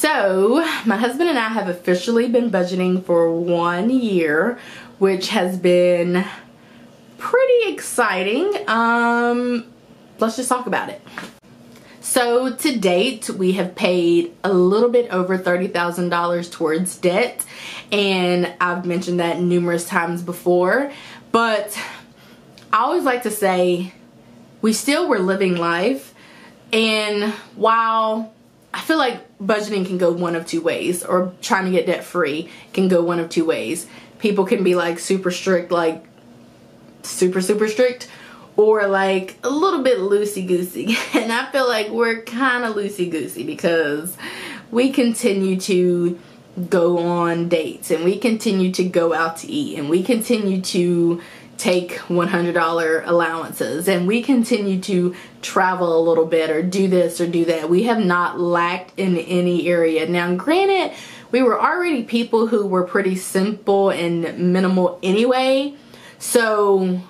So my husband and I have officially been budgeting for 1 year, which has been pretty exciting. Let's just talk about it. So to date, we have paid a little bit over $30,000 towards debt, and I've mentioned that numerous times before, but I always like to say we still were living life. And while I feel like budgeting can go one of two ways, or trying to get debt free can go one of two ways. People can be like super strict, like super strict, or like a little bit loosey-goosey. And I feel like we're kind of loosey-goosey because we continue to go on dates, and we continue to go out to eat, and we continue to take $100 allowances, and we continue to travel a little bit or do this or do that. We have not lacked in any area. Now granted, we were already people who were pretty simple and minimal anyway, so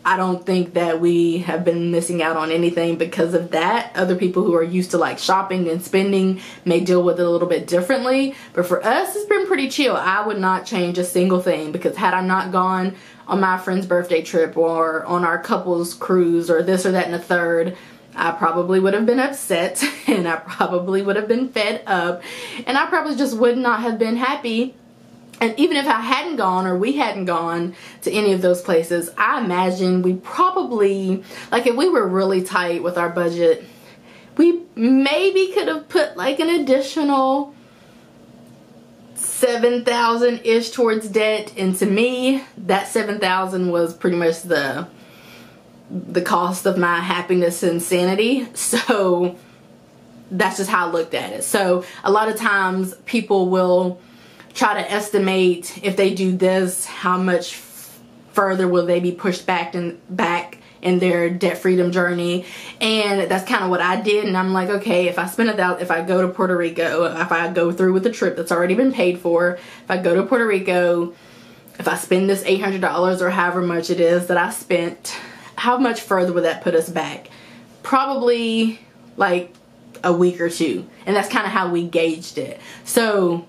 I don't think that we have been missing out on anything because of that. Other people who are used to like shopping and spending may deal with it a little bit differently, but for us it's been pretty chill. I would not change a single thing, because had I not gone on my friend's birthday trip or on our couples cruise or this or that and the third, I probably would have been upset, and I probably would have been fed up, and I probably just would not have been happy. And even if I hadn't gone, or we hadn't gone to any of those places, I imagine we probably, like if we were really tight with our budget, we maybe could have put like an additional $7,000-ish towards debt. And to me, that $7,000 was pretty much the cost of my happiness and sanity. So that's just how I looked at it. So a lot of times people will try to estimate, if they do this, how much further will they be pushed back in their debt freedom journey. And that's kind of what I did. And I'm like, okay, if I spend if I go to Puerto Rico, if I go through with the trip that's already been paid for, if I go to Puerto Rico, if I spend this $800 or however much it is that I spent, how much further would that put us back? Probably like a week or two. And that's kind of how we gauged it. So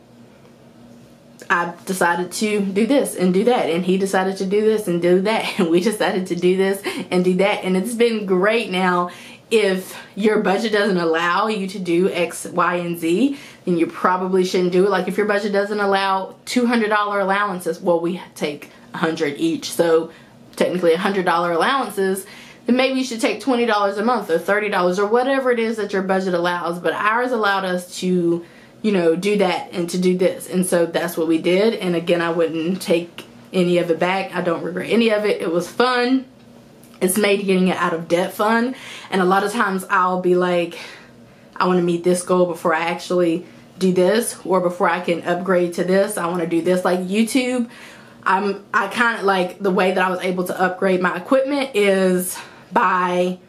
I decided to do this and do that, and he decided to do this and do that, and we decided to do this and do that, and it's been great. Now, if your budget doesn't allow you to do X, Y, and Z, then you probably shouldn't do it. Like if your budget doesn't allow $200 allowances, well, we take 100 each, so technically $100 allowances, then maybe you should take $20 a month or $30 or whatever it is that your budget allows. But ours allowed us to, you know, do that and to do this, and so that's what we did. And again, I wouldn't take any of it back. I don't regret any of it. It was fun. It's made getting it out of debt fun. And a lot of times I'll be like, I want to meet this goal before I actually do this, or before I can upgrade to this, I want to do this. Like YouTube, I kind of like the way that I was able to upgrade my equipment is by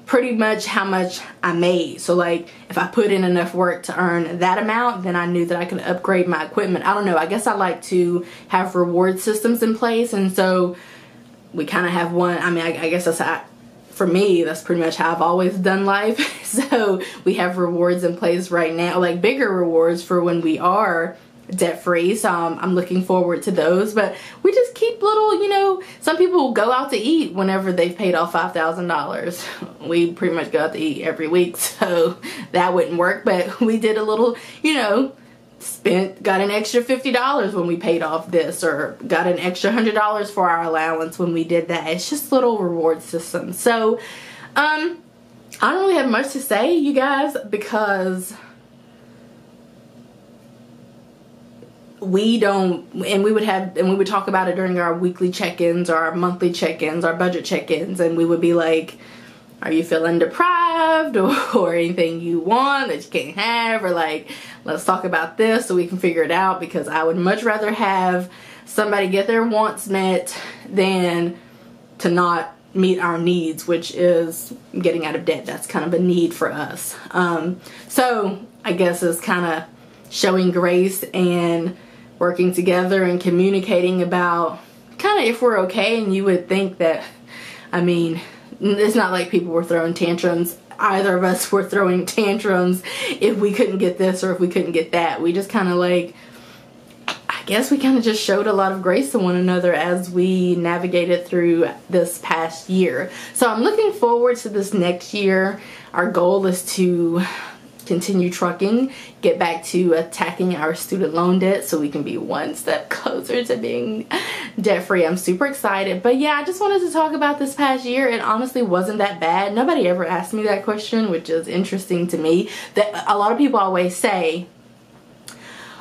pretty much how much I made. So like if I put in enough work to earn that amount, then I knew that I could upgrade my equipment. I don't know, I guess I like to have reward systems in place, and so we kind of have one. I mean, I guess that's how, for me, that's pretty much how I've always done life. So we have rewards in place right now, like bigger rewards for when we are debt free. So I'm looking forward to those. But we just keep little, you know, some people go out to eat whenever they've paid off $5,000. We pretty much go out to eat every week, so that wouldn't work. But we did a little, you know, got an extra $50 when we paid off this, or got an extra $100 for our allowance when we did that. It's just little reward systems. So I don't really have much to say, you guys, because we don't, and we would talk about it during our weekly check-ins or our monthly check-ins, our budget check-ins, and we would be like, are you feeling deprived, or anything you want that you can't have, or like, let's talk about this so we can figure it out, because I would much rather have somebody get their wants met than to not meet our needs, which is getting out of debt. That's kind of a need for us. So I guess it's kind of showing grace and working together and communicating about kind of if we're okay. And you would think that, I mean, it's not like people were throwing tantrums. either of us were throwing tantrums if we couldn't get this or if we couldn't get that. We just kind of like, I guess we kind of just showed a lot of grace to one another as we navigated through this past year. So I'm looking forward to this next year. Our goal is to continue trucking, get back to attacking our student loan debt so we can be one step closer to being debt free. I'm super excited. But yeah, I just wanted to talk about this past year. It honestly wasn't that bad. Nobody ever asked me that question, which is interesting to me. That a lot of people always say,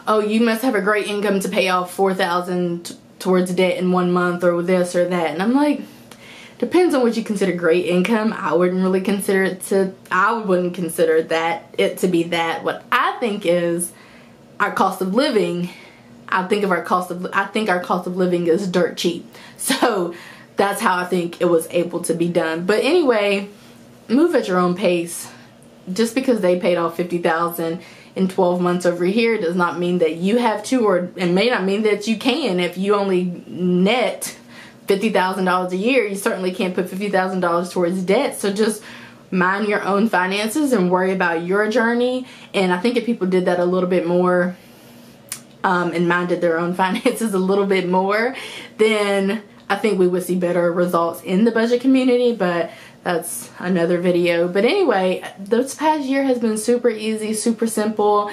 oh, you must have a great income to pay off $4,000 towards debt in 1 month or this or that. And I'm like, depends on what you consider great income. I wouldn't consider it to be that. What I think is our cost of living. I think our cost of living is dirt cheap. So that's how I think it was able to be done. But anyway, move at your own pace. Just because they paid off $50,000 in 12 months over here does not mean that you have to, or it may not mean that you can. If you only net $50,000 a year, you certainly can't put $50,000 towards debt. So just mind your own finances and worry about your journey. And I think if people did that a little bit more, and minded their own finances a little bit more, then I think we would see better results in the budget community. But that's another video. But anyway, this past year has been super easy, super simple.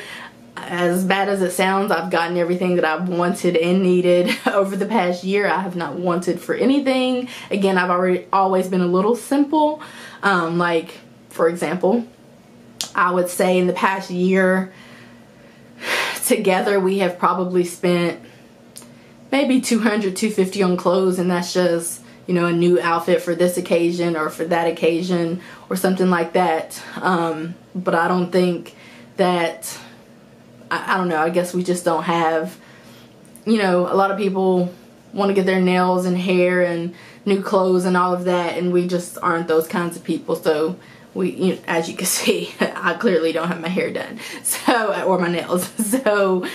As bad as it sounds, I've gotten everything that I've wanted and needed over the past year. I have not wanted for anything. Again, I've always been a little simple. Like, for example, I would say in the past year, together we have probably spent maybe $200, $250 on clothes, and that's just, you know, a new outfit for this occasion or for that occasion or something like that. But I don't think that, I don't know, I guess we just don't have, you know, a lot of people want to get their nails and hair and new clothes and all of that, and we just aren't those kinds of people. So we, you know, as you can see, I clearly don't have my hair done, so, or my nails. So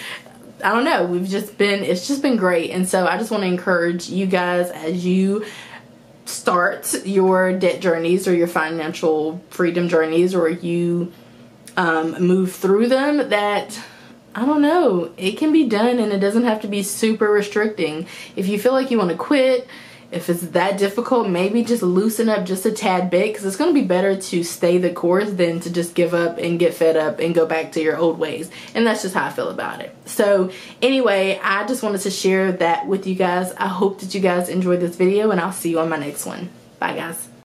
I don't know, it's just been great. And so I just want to encourage you guys, as you start your debt journeys or your financial freedom journeys, or you move through them, that, I don't know, it can be done and it doesn't have to be super restricting. If you feel like you want to quit, if it's that difficult, maybe just loosen up just a tad bit, because it's going to be better to stay the course than to just give up and get fed up and go back to your old ways. And that's just how I feel about it. So anyway, I just wanted to share that with you guys. I hope that you guys enjoyed this video, and I'll see you on my next one. Bye guys.